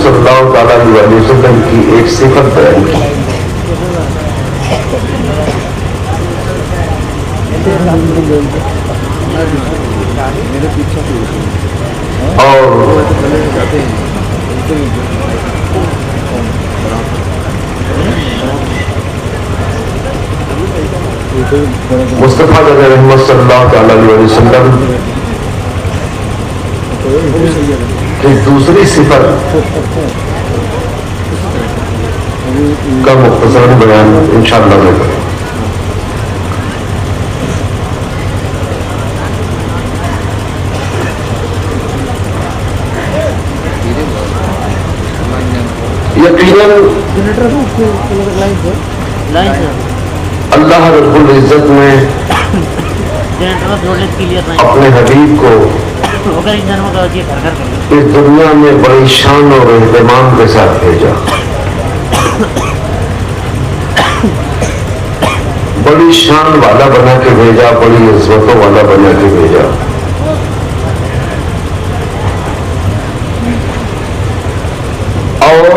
صلی اللہ تعالیٰ علیہ وسلم کی ایک صفت بیان کی اور مصطفیٰ رحمت صلی اللہ تعالیٰ علیہ وسلم کی دوسری صفت کا مختصر بیان انشاءاللہ میں کریں۔ یقیناً اللہ رب العزت نے اپنے حبیب کو اس دنیا میں بڑی شان اور اہتمام کے ساتھ بھیجا، بڑی شان والا بنا کے بھیجا، بڑی عظمتوں والا بنا کے بھیجا۔ اور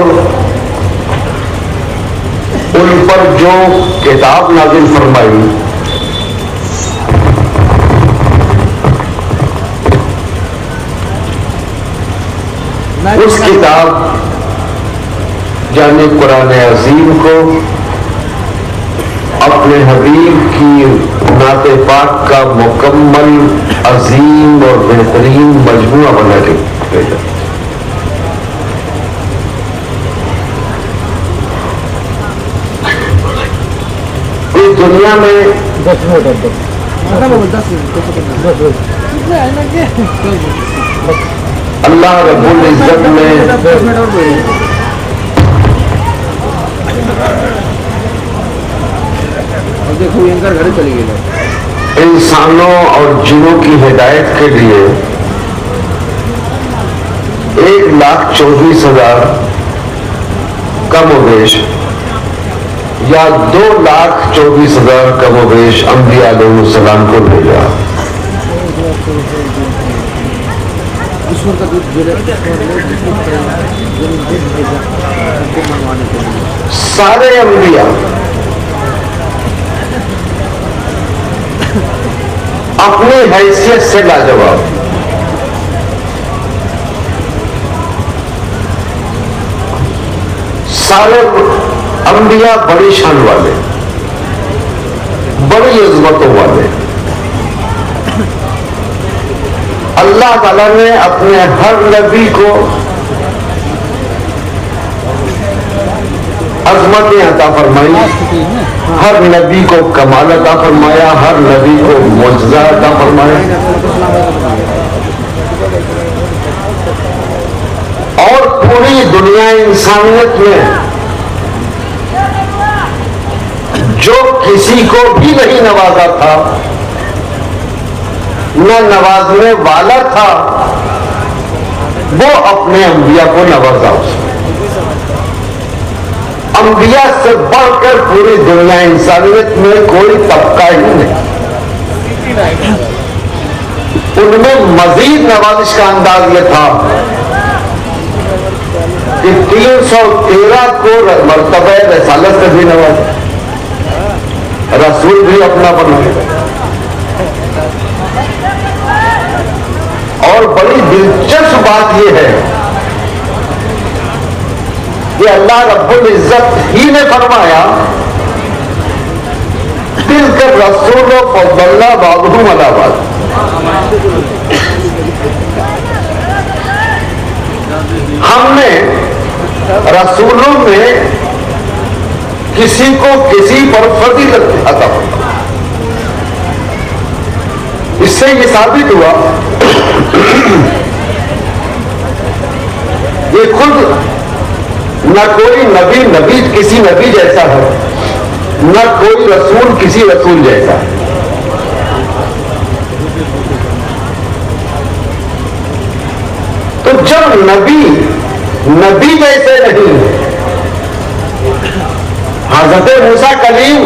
ان پر جو کتاب نازل فرمائی اس کتاب یعنی قرآن عظیم کو اپنے حبیب کی نعت پاک کا مکمل عظیم اور بہترین مجموعہ بنا کے بھیجا۔ اس دنیا میں اللہ رب العزت نے انسانوں اور جنوں کی ہدایت کے لیے 1,24,000 کم و بیش یا 2,24,000 کم و بیش انبیاء علیہ السلام کو بھیجا۔ سارے انبیاء اپنی حیثیت سے لاجواب، سارے انبیاء بڑی شان والے، بڑی عظمتوں والے۔ اللہ تعالیٰ نے اپنے ہر نبی کو عظمتیں عطا فرمائی، ہر نبی کو کمال عطا فرمایا، ہر نبی کو معجزہ عطا فرمایا، اور پوری دنیا انسانیت میں جو کسی کو بھی نہیں نوازا تھا، نہ نوازنے والا تھا، وہ اپنے انبیاء کو نوازا۔ انبیاء سے بڑھ کر پوری دنیا انسانیت میں کوئی طبقہ ہی نہیں۔ ان میں مزید نوازش کا انداز یہ تھا کہ 313 کو مرتبہ رسالت سے بھی نوازا، رسول بھی اپنا بنا۔ اور بڑی دلچسپ بات یہ ہے کہ اللہ رب العزت ہی نے فرمایا تلک الرسول فضلنا بعضهم علی بعض۔ ہم نے رسولوں میں کسی کو کسی پر فضیلت عطا فرمائی۔ اس سے یہ ثابت ہوا یہ خود نہ کوئی نبی کسی نبی جیسا ہے، نہ کوئی رسول کسی رسول جیسا ہے۔ تو جب نبی جیسے نہیں، حضرت موسیٰ کلیم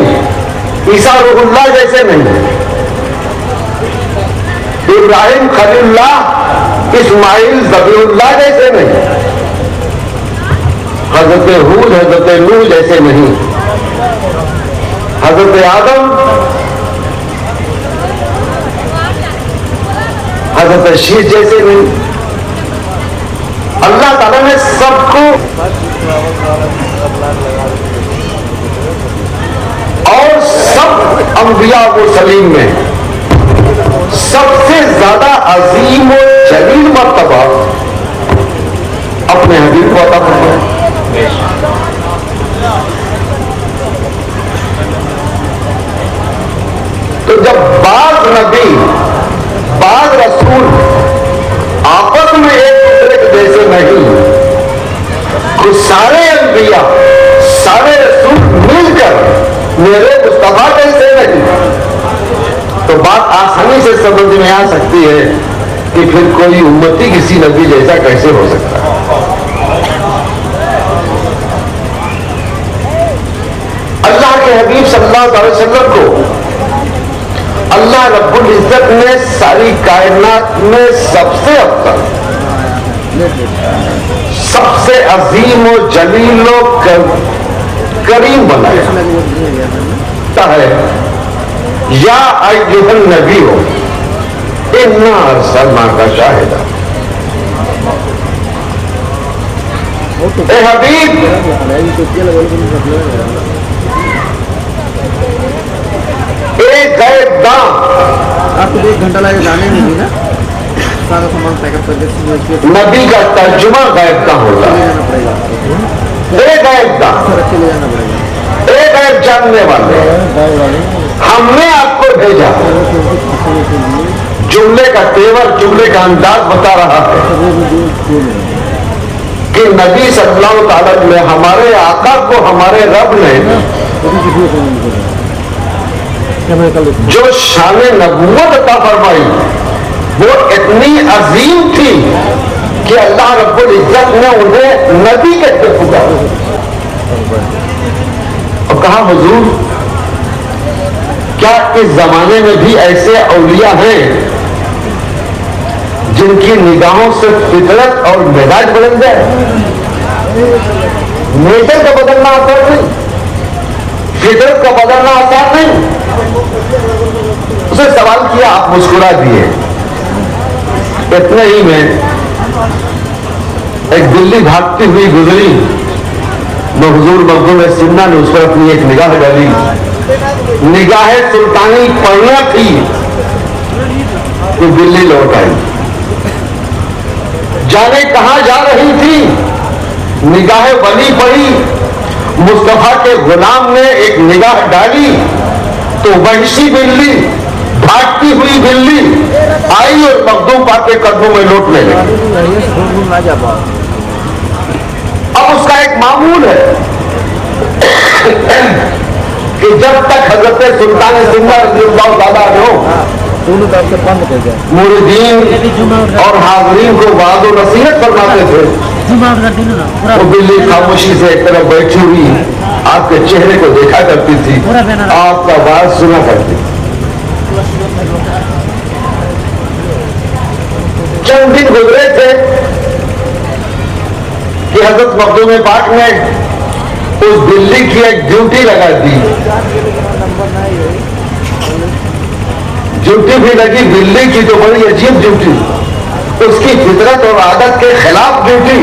عیسیٰ روح اللہ جیسے نہیں، ابراہیم خلیل اللہ اسماعیل ذبیح اللہ جیسے نہیں، حضرت ہود حضرت نوح جیسے نہیں، حضرت آدم حضرت شیش جیسے نہیں. اللہ تعالیٰ نے سب کو اور سب انبیاء و سلیم میں سب سے زیادہ عظیم و جلیل مرتبہ اپنے حبیب کو عطا فرمایا. تو جب بعض نبی بعض رسول آپس میں ایک دوسرے کے جیسے نہیں، تو سارے انبیاء سارے رسول مل کر میرے مصطفیٰ جیسے نہیں، تو بات آسانی سے سمجھ میں آ سکتی ہے کہ پھر کوئی امتی کسی نبی جیسا کیسے ہو سکتا ہے. اللہ کے حبیب صلی اللہ علیہ وسلم کو اللہ رب العزت نے ساری کائنات میں سب سے افضل، سب سے عظیم و جلیل و کریم بنایا ہے. یا ایھا النبی انا ارسلناک شاہدا، اے حبیب ایک غائب داں. آپ کو 1 گھنٹہ لگے جانے میں بھی نا، سارا سامان پیک اپ کر کے نبی کا ترجمہ غائب داں ہوتا ہے. اے غائب داں، چلے جانا پڑے گا. اے غائب جاننے والے، ہم نے آپ کو بھیجا. جملے کا تیور، جملے کا انداز بتا رہا ہے کہ نبی صلی اللہ تعالیٰ نے ہمارے آقا کو ہمارے رب نے جو شان نبوت عطا فرمائی وہ اتنی عظیم تھی کہ اللہ رب العزت نے انہیں نبی کہتے پکارا اور کہا حضور کیا اس زمانے میں بھی ایسے اولیاء ہیں جن کی نگاہوں سے فطرت اور مزاج بدل جائے؟ نیچر کا بدلنا آسان نہیں، فطرت کا بدلنا آسان نہیں. اسے سوال کیا، آپ مسکرا دیے. اتنے ہی میں ایک بلی بھاگتی ہوئی گزری، میں حضور مخدوم سمنا نے اس پر اپنی ایک نگاہ ڈالی. نگاہ سلطانی پڑھنا تھی تو بلی لوٹ آئی. جانے کہاں جا رہی تھی، نگاہ ولی پڑی. مصطفیٰ کے غلام نے ایک نگاہ ڈالی تو وحشی بلی، بھاگتی ہوئی بلی آئی اور مخدوم پاک کے قدموں میں لوٹنے لگی. اب اس کا ایک معمول ہے کہ جب تک حضرت سلطان سمنا رضی اللہ تعالیٰ عنہ مریدین اور حاضرین کو وعظ و نصیحت فرماتے تھے، وہ بلی خاموشی سے ایک طرف بیٹھی ہوئی آپ کے چہرے کو دیکھا کرتی تھی، آپ کا وعظ سنا کرتی. چند دن گزرے تھے کہ حضرت مخدوم پاک نے اس بلی کی ایک ڈیوٹی لگا دی. ڈیوٹی بھی لگی بلی کی تو بڑی عجیب ڈیوٹی، اس کی فطرت اور عادت کے خلاف ڈیوٹی.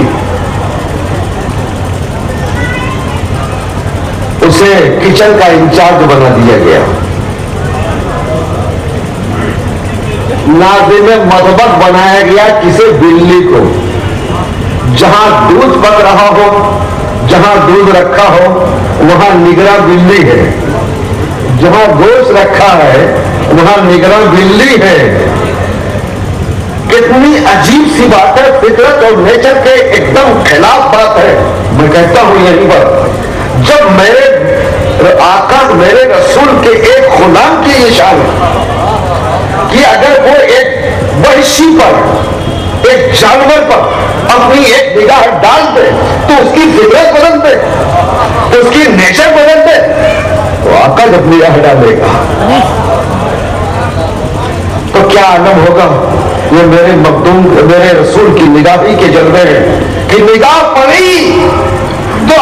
اسے کچن کا انچارج بنا دیا گیا. ناظم مطبخ بنایا گیا کسی بلی کو. جہاں دودھ پک رہا ہو، جہاں دودھ رکھا ہو وہاں نگراں بلی ہے، جہاں گوشت رکھا ہے وہاں نگراں بلی ہے. کتنی عجیب سی بات ہے، فطرت اور نیچر کے ایک دم خلاف بات ہے. میں کہتا ہوں یہیں پر جب میرے آقا میرے رسول کے ایک غلام کی یہ شان ہے کہ اگر وہ ایک وحشی پر، ایک جانور پر اپنی ایک نگاہ ڈال دے تو اس کی فطرت بدل دے، اس کی نیچر بدل دے، تو آقا جب نگاہ ڈالے گا تو کیا عالم ہوگا. یہ میرے مخدوم میرے رسول کی نگاہی کے جلوے ہیں کہ نگاہ پڑی تو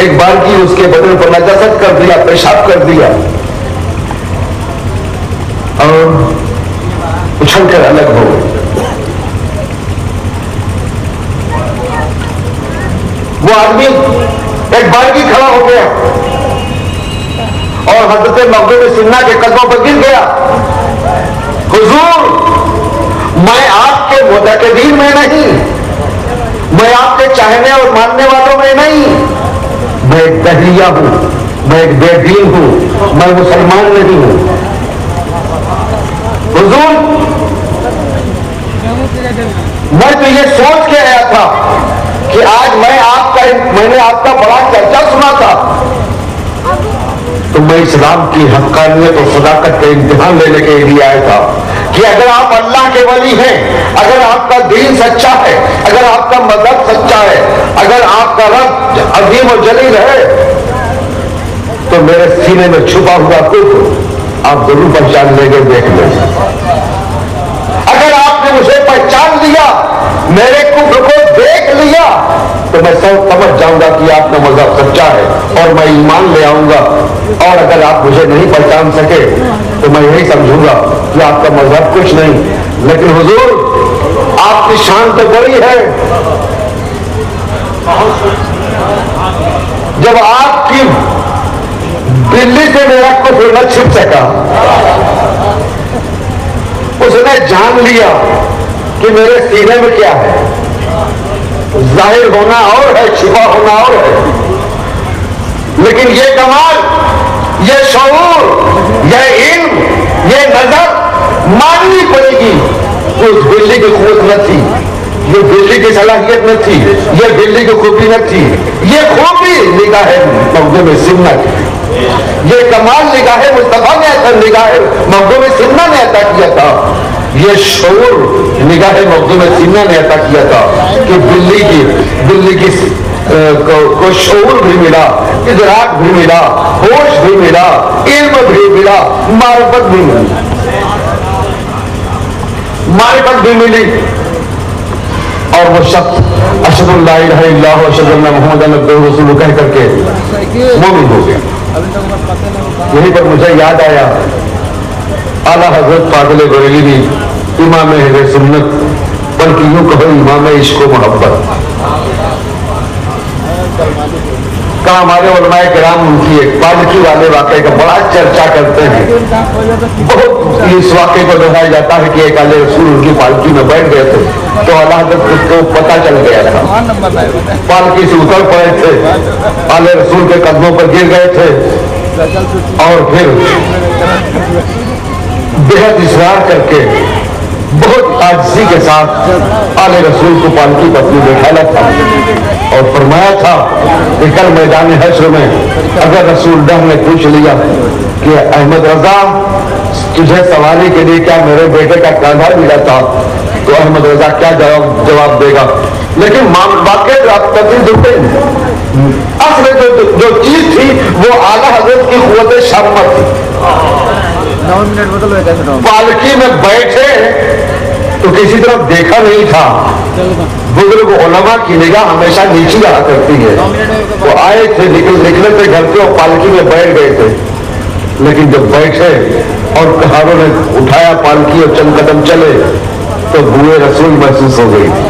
ایک بار کی اس کے بدن پر نجاست کر دیا, پیشاب کر دیا اور اچھل کر الگ ہو گئے. وہ آدمی ایک بار کی کھڑا ہو گیا اور حضرت مغدوم سنہ کے قدموں پر گر گیا. حضور, میں آپ کے متقدین میں نہیں, میں آپ کے چاہنے اور ماننے والوں میں نہیں, میں ایک دہریہ ہوں, میں ایک بے دین ہوں, میں مسلمان نہیں ہوں. حضور, میں تو یہ سوچ کے آیا تھا کہ آج میں نے آپ کا بڑا چرچا سنا تھا, تو میں اسلام کی حقانیت اور صداقت کا امتحان لینے کے لیے آیا تھا کہ اگر آپ اللہ کے ولی ہیں, اگر آپ کا دین سچا ہے, اگر آپ کا مذہب سچا ہے, اگر آپ کا رب عظیم و جلیل ہے, تو میرے سینے میں چھپا ہوا کفر آپ ضرور پہچان لیں گے, دیکھ لیں. اگر آپ نے مجھے پہچان لیا, میرے کفر کو دیکھ لیا, تو میں سمجھ جاؤں گا کہ آپ کا مذہب سچا ہے اور میں ایمان لے آؤں گا. اور اگر آپ مجھے نہیں پہچان سکے تو میں یہی سمجھوں گا کہ آپ کا مذہب کچھ نہیں. لیکن حضور, آپ کی شان تو بڑی ہے, جب آپ کی بلی سے میرا کفر نہ چھپ سکا, اس نے جان لیا کہ میرے سینے میں کیا ہے. ظاہر ہونا اور ہے, چھپا ہونا اور ہے, لیکن یہ کمال, یہ شعور, یہ علم, یہ نظر ماننی پڑے گی. اس بلی کی قوت نہ تھی, یہ بلی کی صلاحیت نہ تھی, یہ بلی کی خوبی نہ تھی, یہ خوبی نگاہ مغدوم سنہ کی, یہ کمال نگاہ مصطفیٰ نے نگاہ مغدوم سنہ نے عطا کیا تھا. یہ شعور نگاہ مغدوم سنہ نے عطا کیا تھا کہ بلی کی کو شعور بھی ملا, ادراک بھی ملا, ہوش بھی ملا, علم بھی ملا, معرفت بھی ملی, معرفت بھی ملی. اور وہ شخص اشہد ان لا الہ الا اللہ واشہد ان محمد عبدہ ورسولہ کہہ کر کے مومن ہو گیا. یہیں پر مجھے یاد آیا اعلیٰ حضرت فاضل بریلوی, امام اہل سنت, بلکہ یوں کہو امام عشق و محبت کا. ہمارے علماء کرام ان کی ایک پالکی والے واقعے کا بڑا چرچا کرتے ہیں. بہت اس واقعے کو دہرایا جاتا ہے کہ ایک اعلی رسول ان کی پالکی میں بیٹھ گئے تھے, تو اعلیٰ حضرت کو پتہ چل گیا تھا, پالکی سے اتر پڑے تھے, اعلی رسول کے قدموں پر گر گئے تھے اور پھر بہت اصرار کر کے بہت عاجزی کے ساتھ اعلی رسول کو پالکی پر اپنی بٹھایا تھا اور فرمایا تھا کہ کل میدان حشر میں اگر رسول اللہ نے پوچھ لیا کہ احمد رضا تجھے سواری کے لیے کیا میرے بیٹے کا کاندھا ملا تھا, تو احمد رضا کیا جواب دے گا. لیکن واقع اصل جو چیز تھی وہ اعلیٰ حضرت کی قوت شامت تھی. پالکی میں بیٹھے تو کسی طرف دیکھا نہیں تھا. بزرگ علماء کی نگاہ ہمیشہ نیچی رہا کرتی ہے. وہ آئے تھے, نکلے تھے گھر سے اور پالکی میں بیٹھ گئے تھے, لیکن جب بیٹھے اور کہاروں نے اٹھایا پالکی اور چند قدم چلے تو بوئے رسول محسوس ہو گئی تھی,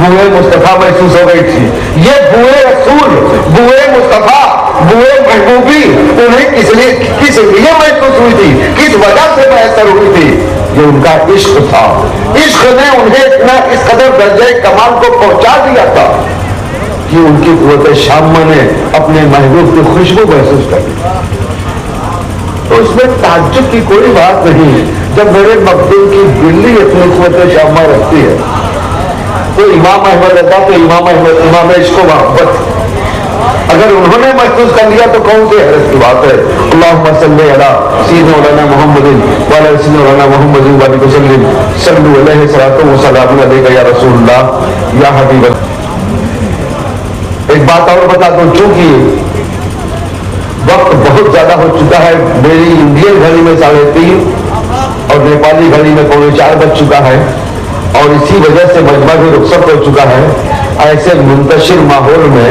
بوئے مصطفیٰ محسوس ہو گئی تھی. یہ بوئے رسول, بوئے مصطفیٰ, بوئے محبوبی انہیں کس لیے محسوس ہوئی تھی, کس وجہ سے میسر ہوئی تھی؟ یہ ان کا عشق تھا. عشق نے انہیں اتنا اس قدر درجہ کمال کو پہنچا دیا تھا کہ ان کی قوت شامہ نے اپنے محبوب کی خوشبو محسوس کر دی. تو اس میں تعجب کی کوئی بات نہیں جب میرے مقدم کی بلی اتنی قوت شامہ رکھتی ہے. تو امام احمد رضا تو امام عشق و محبت, اگر انہوں نے محسوس کر لیا تو کون سی حیرت کی بات ہے. اللہم صلی علی سیدنا مولانا محمد وعلی سیدنا مولانا محمد وعلی وسلم صلو علیہ صلاۃ و سلام علیک یا رسول اللہ یا حبیب اللہ. ایک بات اور بتا دوں, چونکہ وقت بہت زیادہ ہو چکا ہے, میری انڈین گھڑی میں 3:30 اور نیپالی گھڑی میں 4:15 بج چکا ہے, اور اسی وجہ سے مجمع بھی رخصت ہو چکا ہے. ایسے منتشر ماحول میں